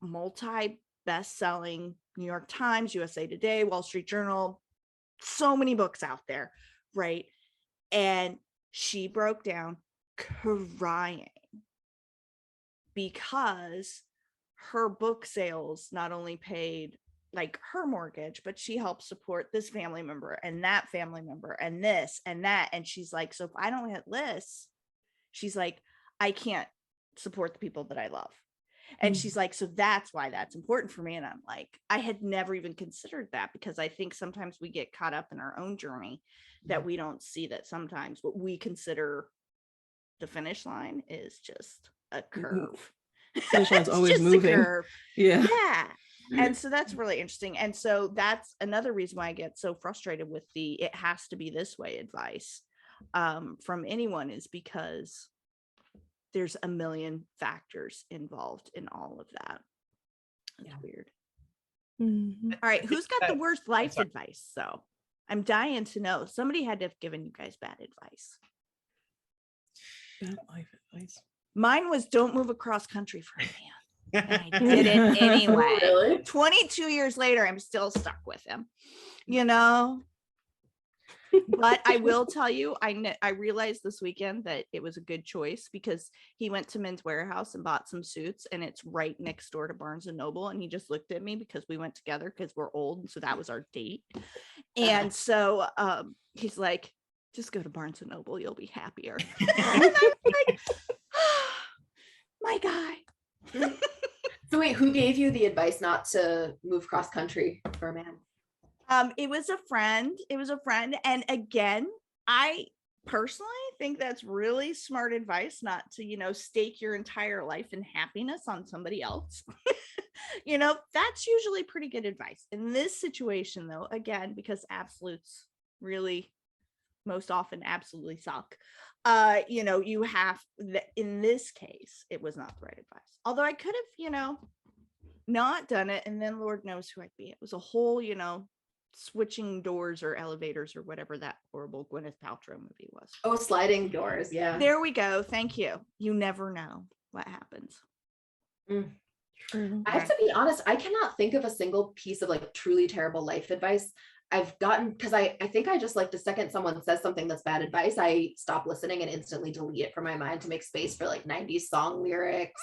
multi-best-selling New York Times, USA Today, Wall Street Journal, so many books out there, right? And she broke down crying because her book sales not only paid like her mortgage, but she helped support this family member and that family member and this and that. And she's like, so if I don't hit lists, she's like, I can't support the people that I love. And she's like, so that's why that's important for me. And I'm like, I had never even considered that, because I think sometimes we get caught up in our own journey that we don't see that sometimes what we consider the finish line is just a curve. Finish line's always moving. Yeah. And so that's really interesting. And so that's another reason why I get so frustrated with the it has to be this way advice from anyone, is because there's a million factors involved in all of that. It's weird. All right, who's got the worst life advice? So I'm dying to know. Somebody had to have given you guys bad advice. Bad life advice. Mine was don't move across country for a man. And I did it anyway. Really? 22 years later, I'm still stuck with him, you know? But I will tell you, I realized this weekend that it was a good choice, because he went to Men's Warehouse and bought some suits, and it's right next door to Barnes and Noble. And he just looked at me because we went together because we're old. And so that was our date. And so he's like, just go to Barnes and Noble. You'll be happier. And I'm like, oh, my guy. So wait, who gave you the advice not to move cross country for a man? It was a friend. And again, I personally think that's really smart advice, not to, stake your entire life and happiness on somebody else. That's usually pretty good advice. In this situation, though, again, because absolutes really most often absolutely suck. You have in this case, it was not the right advice. Although I could have, not done it, and then Lord knows who I'd be. It was a whole, switching doors or elevators or whatever that horrible Gwyneth Paltrow movie was. Oh, sliding doors. Yeah. There we go. Thank you. You never know what happens. I have to be honest, I cannot think of a single piece of like truly terrible life advice I've gotten, because I think I just like the second someone says something that's bad advice, I stop listening and instantly delete it from my mind to make space for like 90s song lyrics,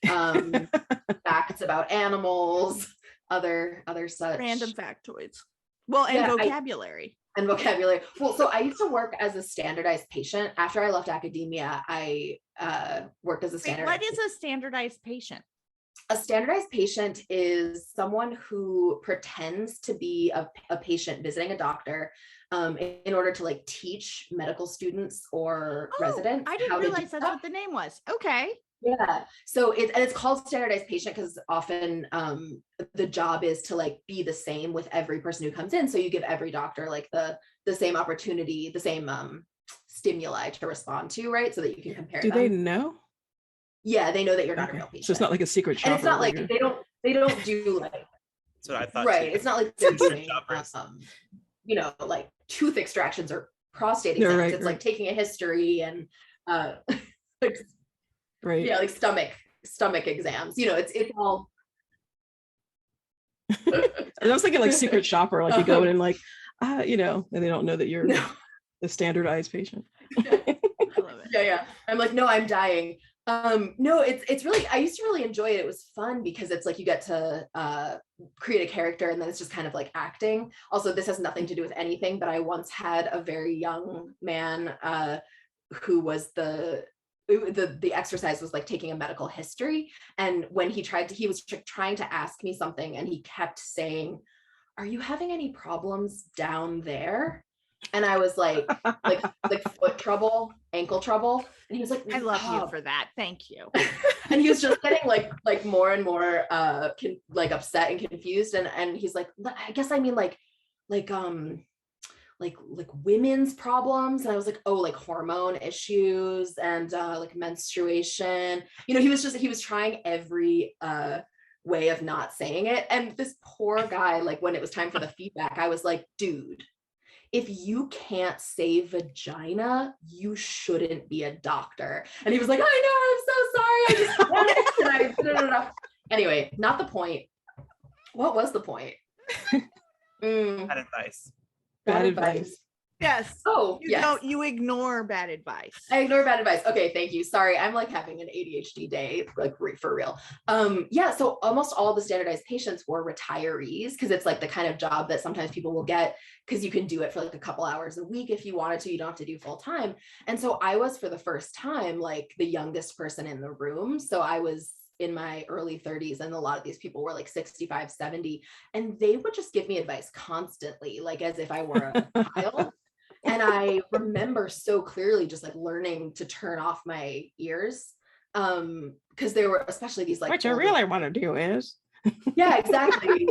facts about animals, other such random factoids. Well, and vocabulary. Well, so I used to work as a standardized patient. After I left academia, I worked as a standardized. What is a standardized patient? A standardized patient is someone who pretends to be a patient visiting a doctor in order to like teach medical students or residents. I didn't realize that's what the name was. Okay. Yeah. So it's called standardized patient because often the job is to like be the same with every person who comes in. So you give every doctor like the same opportunity, the same stimuli to respond to, right? So that you can compare. Do they know? Yeah, they know that you're not a real patient. So it's not like a secret shopper. And it's not like they don't do like. That's what I thought. Right. Too. It's not like they're doing like tooth extractions or prostate exams. Right, it's like taking a history and like, right. Yeah, like stomach exams. It's all. I was thinking like secret shopper, like you go in and like, and they don't know that you're the standardized patient. Yeah. I'm like, no, I'm dying. No, it's really, I used to really enjoy it. It was fun because it's like you get to create a character and then it's just kind of like acting. Also, this has nothing to do with anything, but I once had a very young man who was the exercise was like taking a medical history. And when he was trying to ask me something and he kept saying, "Are you having any problems down there?" And I was like foot trouble, ankle trouble. And he was like, I love you for that. Thank you. And he was just getting like more and more upset and confused. And he's like, I guess I mean like women's problems. And I was like, oh, like hormone issues and like menstruation. He was trying every way of not saying it. And this poor guy, like when it was time for the feedback, I was like, dude, if you can't say vagina, you shouldn't be a doctor. And he was like, I know, I'm so sorry. I just Anyway, not the point. What was the point? Bad advice. Bad advice. Yes. Oh, yes. You ignore bad advice. I ignore bad advice. Okay, thank you. Sorry, I'm like having an ADHD day, like for real. So almost all the standardized patients were retirees because it's like the kind of job that sometimes people will get because you can do it for like a couple hours a week if you wanted to. You don't have to do full time. And so I was for the first time like the youngest person in the room. So I was in my early 30s and a lot of these people were like 65, 70, and they would just give me advice constantly, like as if I were a child. And I remember so clearly just like learning to turn off my ears because there were especially these like what you really want to do is yeah, exactly.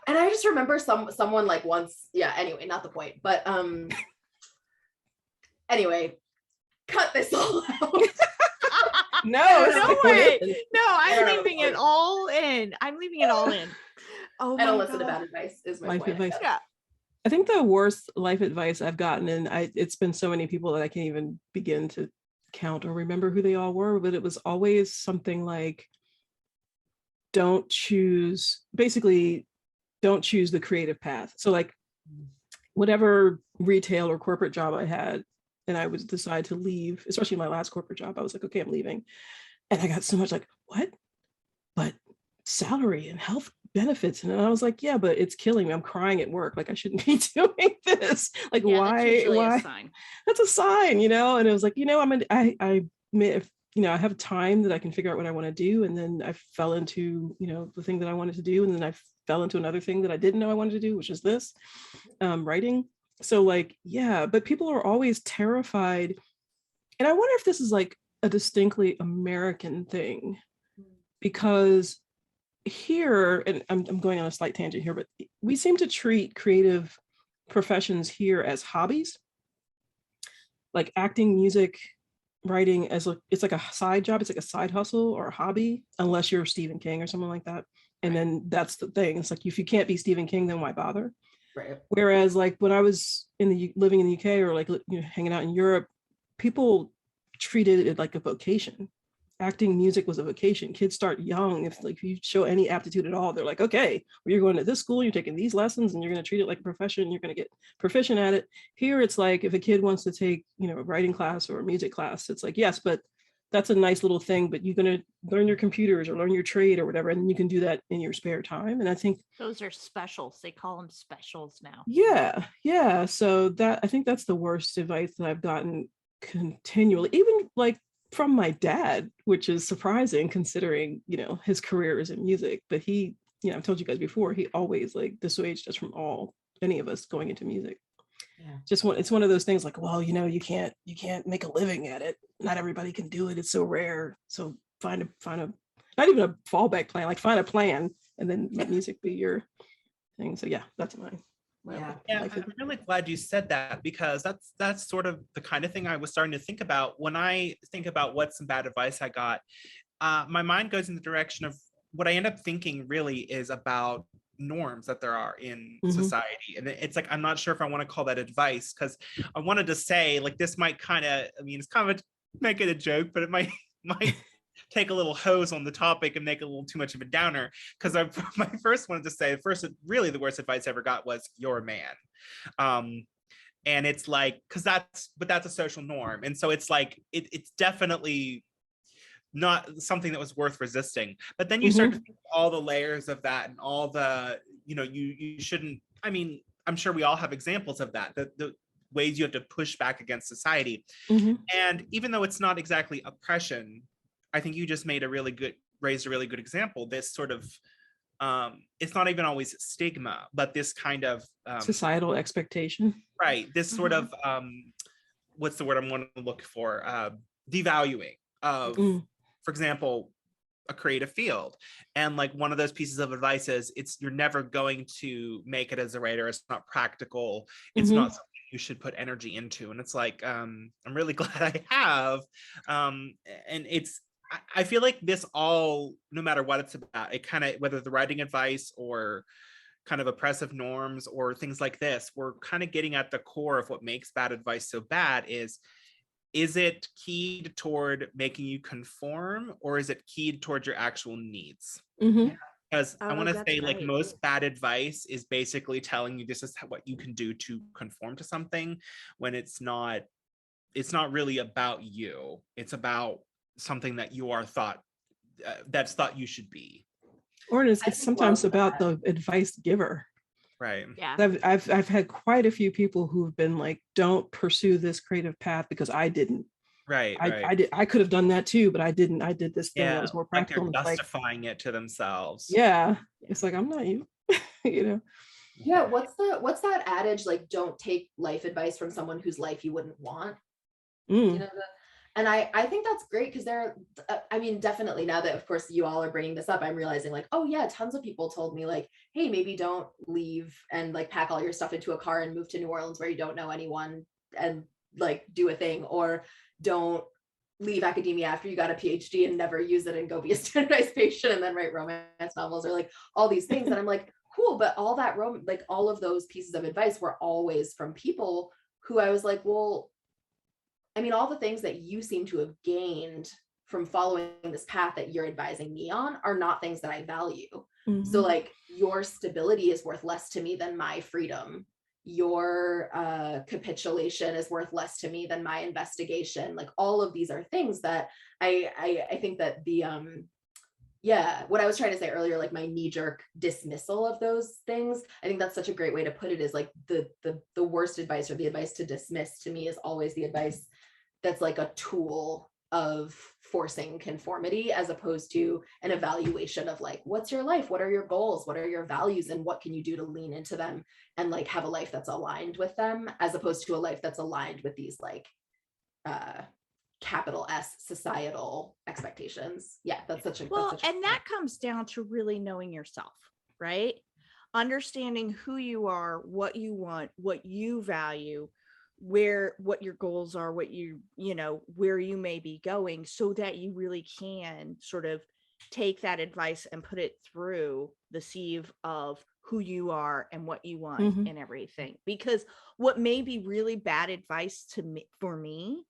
And I just remember someone like once, anyway, not the point, but anyway, cut this all out. No way. No, I'm leaving it all in. Oh, I don't listen to bad advice is my life point. Advice. Yeah. I think the worst life advice I've gotten, and it's been so many people that I can't even begin to count or remember who they all were, but it was always something like, don't choose the creative path. So like whatever retail or corporate job I had, and I would decide to leave, especially my last corporate job, I was like, okay, I'm leaving. And I got so much like, what? But salary and health benefits. And I was like, yeah, but it's killing me. I'm crying at work. Like I shouldn't be doing this. Like, why? A sign. That's a sign, And it was like, I have time that I can figure out what I want to do. And then I fell into, the thing that I wanted to do. And then I fell into another thing that I didn't know I wanted to do, which is this, writing. So like, yeah, but people are always terrified. And I wonder if this is like a distinctly American thing, because here, and I'm going on a slight tangent here, but we seem to treat creative professions here as hobbies, like acting, music, writing as like, it's like a side job, it's like a side hustle or a hobby, unless you're Stephen King or someone like that. And then that's the thing. It's like, if you can't be Stephen King, then why bother? Right. Whereas like when I was living in the UK, or like, you know, hanging out in Europe, people treated it like a vocation. Acting, music was a vocation. Kids start young. If like you show any aptitude at all, they're like, okay, well, you're going to this school, you're taking these lessons, and you're going to treat it like a profession. You're going to get proficient at it. Here, it's like if a kid wants to take, you know, a writing class or a music class, it's like, yes, but that's a nice little thing, but you're going to learn your computers or learn your trade or whatever, and you can do that in your spare time. And I think those are specials. They call them specials now. Yeah. So that, I think that's the worst advice that I've gotten continually, even like from my dad, which is surprising considering, you know, his career is in music. But he, you know, I've told you guys before, he always like dissuades us from any of us going into music. Yeah. It's one of those things like, well, you know, you can't make a living at it. Not everybody can do it. It's so rare. So find a not even a fallback plan, like find a plan and then let music be your thing. So yeah, that's mine. Yeah, I'm really glad you said that, because that's sort of the kind of thing I was starting to think about when I think about what some bad advice I got. My mind goes in the direction of what I end up thinking really is about norms that there are in society. And it's like, I'm not sure if I want to call that advice, because I wanted to say like, this might kind of, I mean, it's kind of make it a joke, but it might take a little hose on the topic and make it a little too much of a downer. Because my first wanted to say, really the worst advice I ever got was, you're a man. And it's like, because that's a social norm. And so it's like, it's definitely not something that was worth resisting. But then you start to think all the layers of that and all the, you know, you shouldn't, I mean, I'm sure we all have examples of that, the ways you have to push back against society. And even though it's not exactly oppression, I think you just raised a really good example. This sort of, it's not even always stigma, but this kind of societal expectation. Right. This sort of, what's the word I'm going to look for? Devaluing of, for example, a creative field. And like one of those pieces of advice is you're never going to make it as a writer. It's not practical. It's not something you should put energy into. And it's like, I'm really glad I have. And I feel like this all, no matter what it's about, it kind of, whether the writing advice or kind of oppressive norms or things like this, we're kind of getting at the core of what makes bad advice so bad is it keyed toward making you conform, or is it keyed towards your actual needs? Because I want to say, like, most bad advice is basically telling you this is what you can do to conform to something, when it's not really about you. It's about something that you are that's thought you should be. Or it's sometimes about the advice giver. Right. Yeah. I've had quite a few people who've been like, don't pursue this creative path because I didn't. Right. I could have done that too, but I didn't. I did this thing that was more practical. Like they're justifying it to themselves. Yeah. It's like, I'm not you. You know. Yeah. What's that adage? Like, don't take life advice from someone whose life you wouldn't want. You know, and I think that's great, because I mean, definitely now that, of course, you all are bringing this up, I'm realizing like, oh yeah, tons of people told me like, hey, maybe don't leave and like pack all your stuff into a car and move to New Orleans where you don't know anyone and like do a thing, or don't leave academia after you got a PhD and never use it and go be a standardized patient and then write romance novels, or like all these things. And I'm like, cool, but all that like all of those pieces of advice were always from people who I was like, well, I mean, all the things that you seem to have gained from following this path that you're advising me on are not things that I value. So like, your stability is worth less to me than my freedom. Your capitulation is worth less to me than my investigation. Like, all of these are things that I think that what I was trying to say earlier, like my knee-jerk dismissal of those things, I think that's such a great way to put it, is like the worst advice, or the advice to dismiss, to me is always the advice that's like a tool of forcing conformity, as opposed to an evaluation of like, what's your life? What are your goals? What are your values? And what can you do to lean into them and like have a life that's aligned with them, as opposed to a life that's aligned with these like capital S societal expectations. Yeah, that's such a and that comes down to really knowing yourself, right? Understanding who you are, what you want, what you value, what your goals are, what you know, where you may be going, so that you really can sort of take that advice and put it through the sieve of who you are and what you want and everything. Because what may be really bad advice for me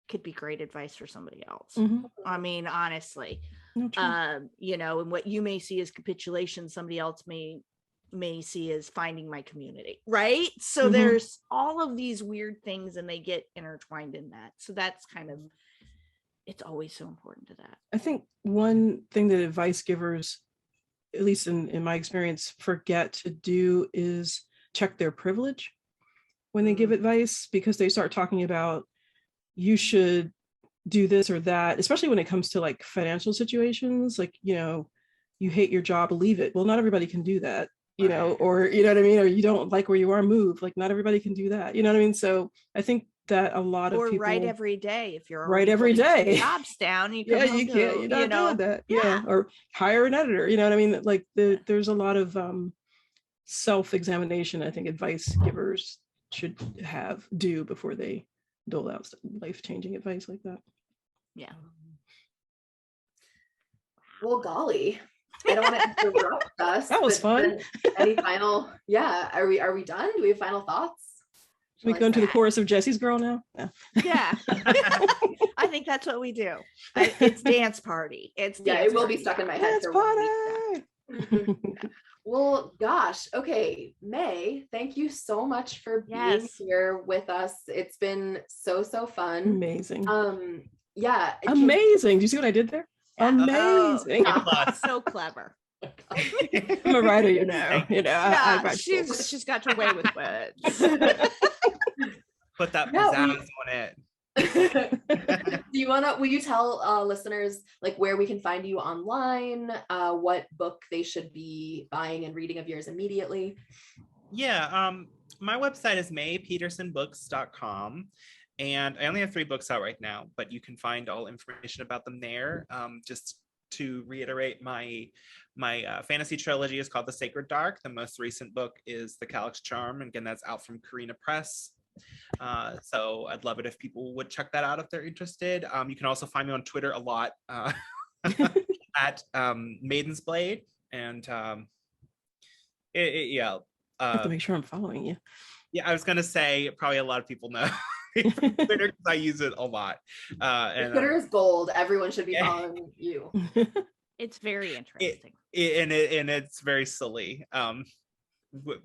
could be great advice for somebody else. I mean, honestly, you know, and what you may see as capitulation, somebody else may see as finding my community, right? So there's all of these weird things and they get intertwined in that. So that's kind of, it's always so important to that. I think one thing that advice givers, at least in my experience, forget to do is check their privilege when they give advice, because they start talking about you should do this or that, especially when it comes to like financial situations, like, you know, you hate your job, leave it. Well, not everybody can do that, you know, or, you know what I mean? Or you don't like where you are, move. Like not everybody can do that. You know what I mean? So I think that a lot of people write every day. If you're write every day, jobs down, you can't, you're not doing that. Yeah. Or hire an editor. You know what I mean? Like there's a lot of self-examination I think advice givers should do before they dole out life-changing advice like that. Yeah. Well, golly, I don't want to interrupt us. That was fun. Any final? Yeah. Are we done? Do we have final thoughts? Should we go into the chorus of Jessie's Girl now? Yeah. I think that's what we do. It's dance party. It will be stuck in my head. Dance party. Well, gosh. Okay. May, thank you so much for being here with us. It's been so fun. Amazing. Yeah. Amazing. Do you see what I did there? Yeah. Amazing. So clever. I'm a writer, you know. Yeah, she's got her way with words. Put that pizzazz on it. Will you tell listeners like where we can find you online, what book they should be buying and reading of yours immediately? Yeah, my website is maypetersonbooks.com, and I only have 3 books out right now, but you can find all information about them there. Just to reiterate, my fantasy trilogy is called The Sacred Dark. The most recent book is The Calyx Charm, and again, that's out from Carina Press. So I'd love it if people would check that out if they're interested. You can also find me on Twitter a lot at Maiden's Blade, and I have to make sure I'm following you. Yeah, I was gonna say probably a lot of people know from Twitter because I use it a lot. And Twitter is gold. Everyone should be following you. It's very interesting. And it's very silly.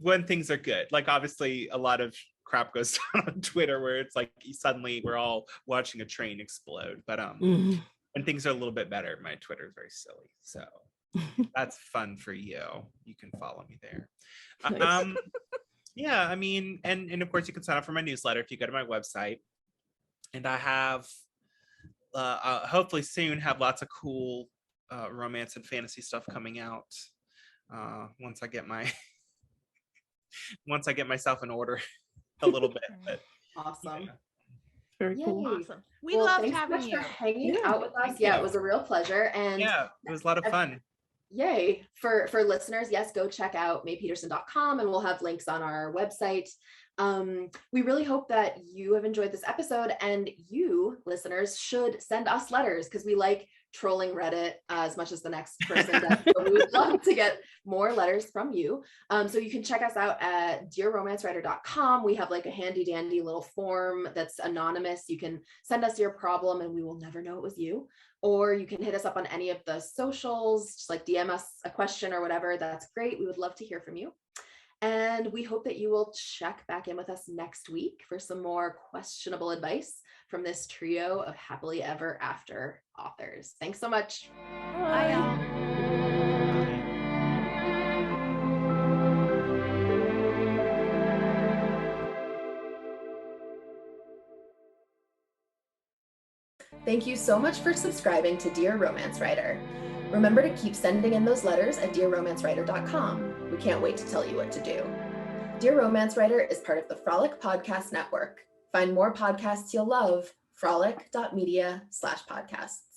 When things are good, like obviously a lot of crap goes down on Twitter where it's like suddenly we're all watching a train explode. But when things are a little bit better, my Twitter is very silly. So that's fun for you. You can follow me there. Nice. Yeah, I mean, and of course you can sign up for my newsletter if you go to my website. And I have hopefully soon have lots of cool romance and fantasy stuff coming out once I get myself in order a little bit. But, awesome. Yeah. Very cool. Awesome. We love having you. For hanging out with us. Yeah, it was a real pleasure. And yeah, it was a lot of fun. Yay. For listeners, yes, go check out maypeterson.com and we'll have links on our website. We really hope that you have enjoyed this episode, and you listeners should send us letters because we like trolling Reddit as much as the next person does. So we would love to get more letters from you. So you can check us out at dearromancewriter.com. We have like a handy dandy little form that's anonymous. You can send us your problem and we will never know it was you. Or you can hit us up on any of the socials, just like DM us a question or whatever. That's great. We would love to hear from you. And we hope that you will check back in with us next week for some more questionable advice from this trio of happily ever after authors. Thanks so much. Bye, y'all. Thank you so much for subscribing to Dear Romance Writer. Remember to keep sending in those letters at dearromancewriter.com. We can't wait to tell you what to do. Dear Romance Writer is part of the Frolic Podcast Network. Find more podcasts you'll love, frolic.media/podcasts.